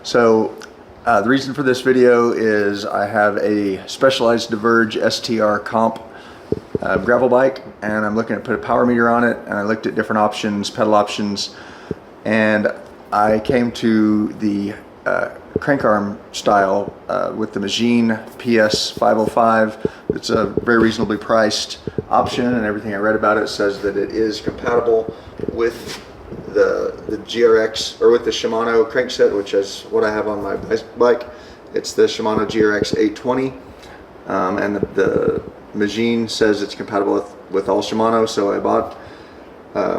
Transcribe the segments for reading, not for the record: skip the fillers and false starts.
The reason for this video is I have a Specialized Diverge STR comp gravel bike, and I'm looking to put a power meter on it, and I looked at different options, pedal options, and I came to the crank arm style with the Magene P505. It's a very reasonably priced option, and everything I read about it says that it is compatible with the GRX, or with the Shimano crankset, which is what I have on my bike. It's the Shimano GRX 820, and the Magene says it's compatible with all Shimano, so I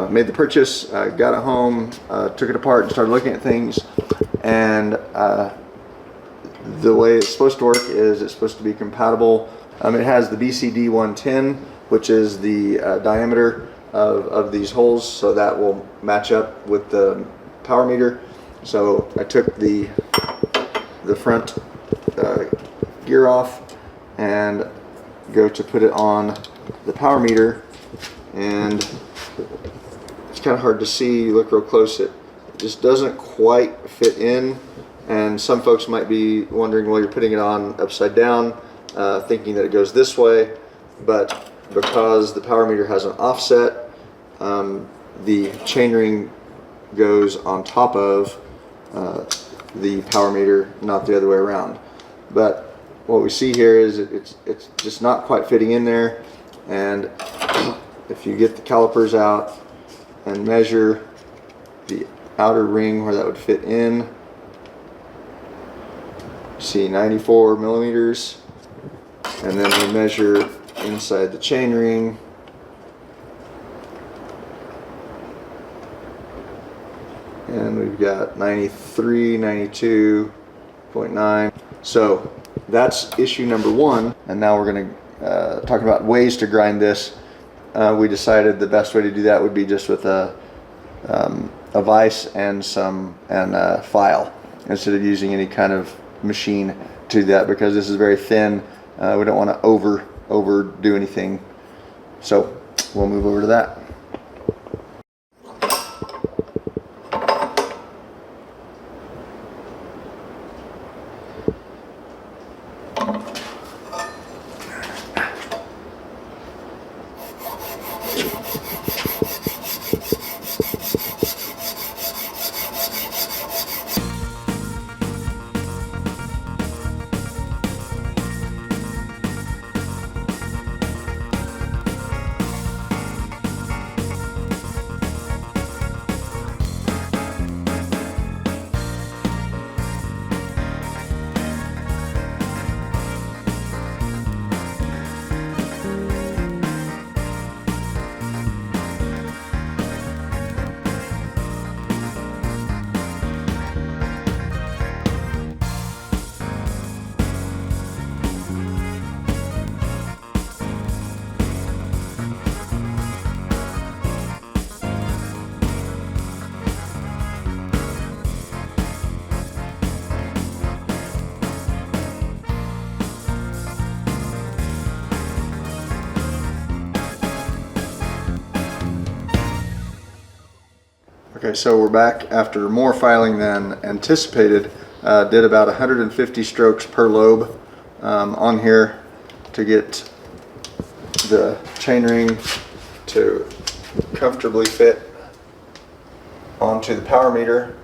made the purchase, got it home, took it apart and started looking at things, and the way it's supposed to work is it's supposed to be compatible. It has the BCD 110, which is the diameter of these holes, so that will match up with the power meter. So I took the front gear off and go to put it on the power meter, and it's kind of hard to see. You look real close, it just doesn't quite fit in, and some folks might be wondering, well, you're putting it on upside down, thinking that it goes this way, but because the power meter has an offset, the chainring goes on top of the power meter, not the other way around. But what we see here is it's just not quite fitting in there, and if you get the calipers out and measure the outer ring where that would fit in, you see 94 millimeters, and then we measure inside the chain ring, and we've got 93, 92.9. So that's issue number one, and now we're going to talk about ways to grind this. We decided the best way to do that would be just with a vise and a file, instead of using any kind of machine to do that, because this is very thin. We don't want to overdo anything, so we'll move over to that. Okay, so we're back after more filing than anticipated. Did about 150 strokes per lobe on here to get the chainring to comfortably fit onto the power meter.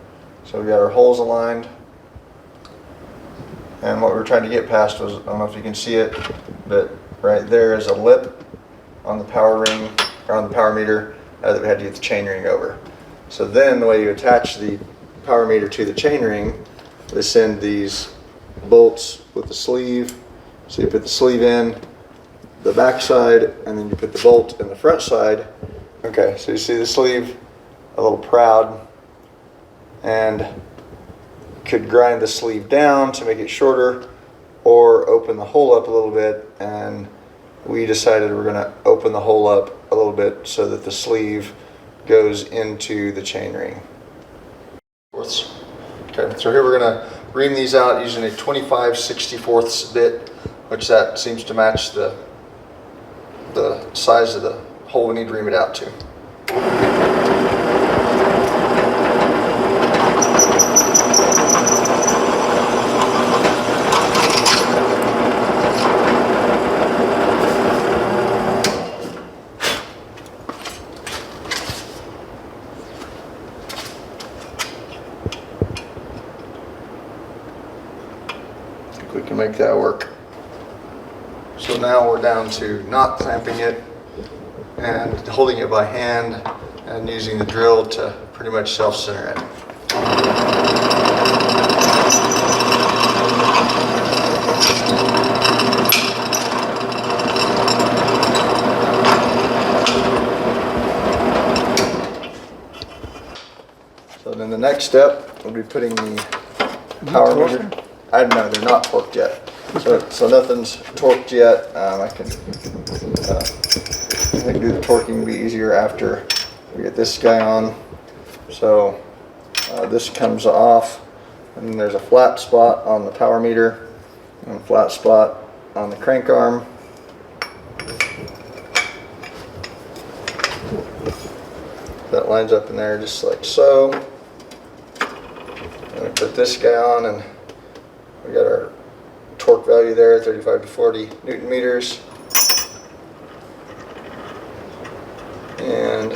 So we got our holes aligned, and what we were trying to get past was, I don't know if you can see it, but right there is a lip on the power ring, or on the power meter, that we had to get the chainring over. So then the way you attach the power meter to the chainring, they send these bolts with the sleeve. So you put the sleeve in the back side, and then you put the bolt in the front side. Okay, so you see the sleeve a little proud, and could grind the sleeve down to make it shorter, or open the hole up a little bit, and we decided we're going to open the hole up a little bit so that the sleeve goes into the chainring. Okay, so here we're going to ream these out using a 25/64 bit, which that seems to match the size of the hole we need to ream it out to. can make that work. So now we're down to not clamping it and holding it by hand and using the drill to pretty much self-center it. So then the next step will be putting the power meter. I don't know, they're not torqued yet. So nothing's torqued yet. I think do the torquing will be easier after we get this guy on. So this comes off, and then there's a flat spot on the power meter and a flat spot on the crank arm. That lines up in there just like so. And we put this guy on, and we got our torque value there, 35 to 40 Newton meters. And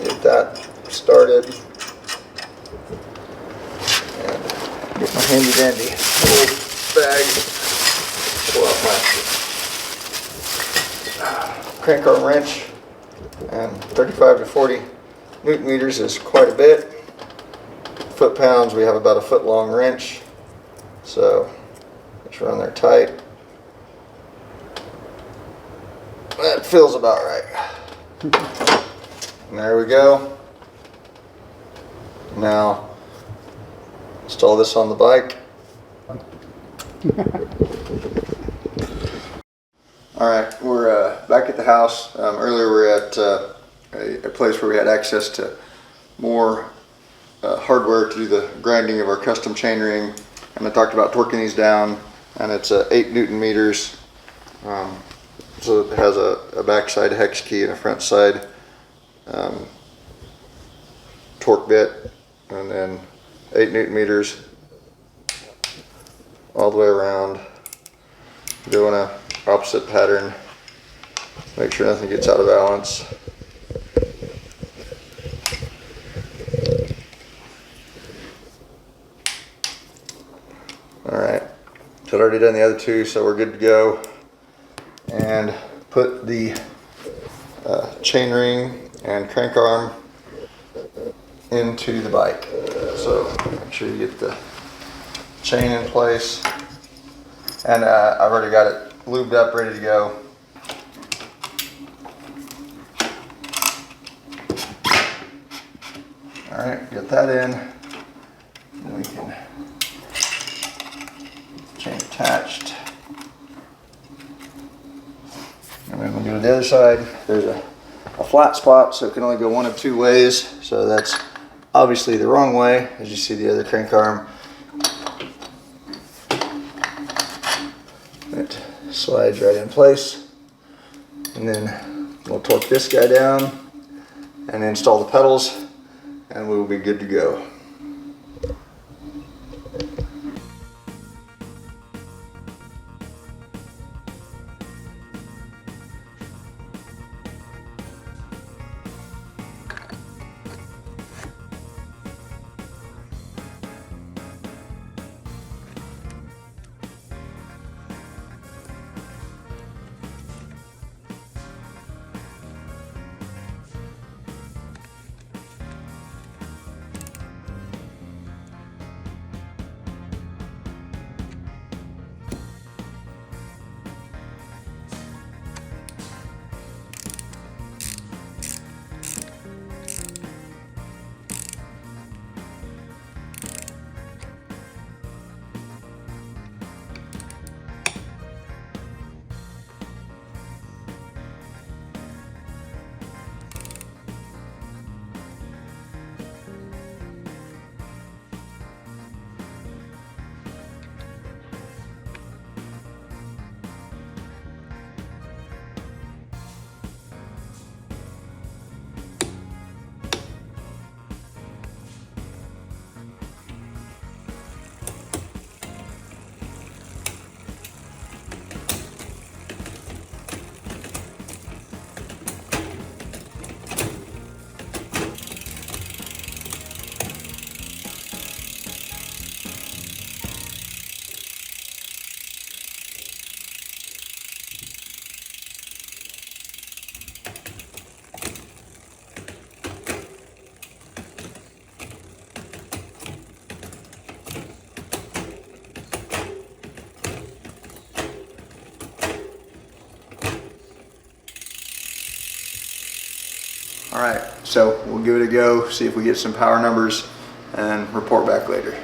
get that started. And get my handy dandy little bag. Pull out my crank arm wrench. And 35 to 40 Newton meters is quite a bit. Foot pounds, we have about a foot long wrench. So let's run there tight. That feels about right. And there we go. Now install this on the bike. Alright, we're back at the house. Earlier we were at a place where we had access to more hardware to do the grinding of our custom chainring, and I talked about torquing these down, and it's 8 Newton meters. So it has a backside hex key and a front side torque bit, and then 8 Newton meters all the way around, doing a opposite pattern, make sure nothing gets out of balance. Alright, so I've already done the other two, so we're good to go. And put the chainring and crank arm into the bike. So make sure you get the chain in place. And I've already got it lubed up, ready to go. Alright, get that in. And we can get the chain attached. And then we'll go to the other side. There's a flat spot, so it can only go one of two ways. So that's obviously the wrong way, as you see the other crank arm. It slides right in place. And then we'll torque this guy down and install the pedals, and we will be good to go. All right, so we'll give it a go, see if we get some power numbers and report back later.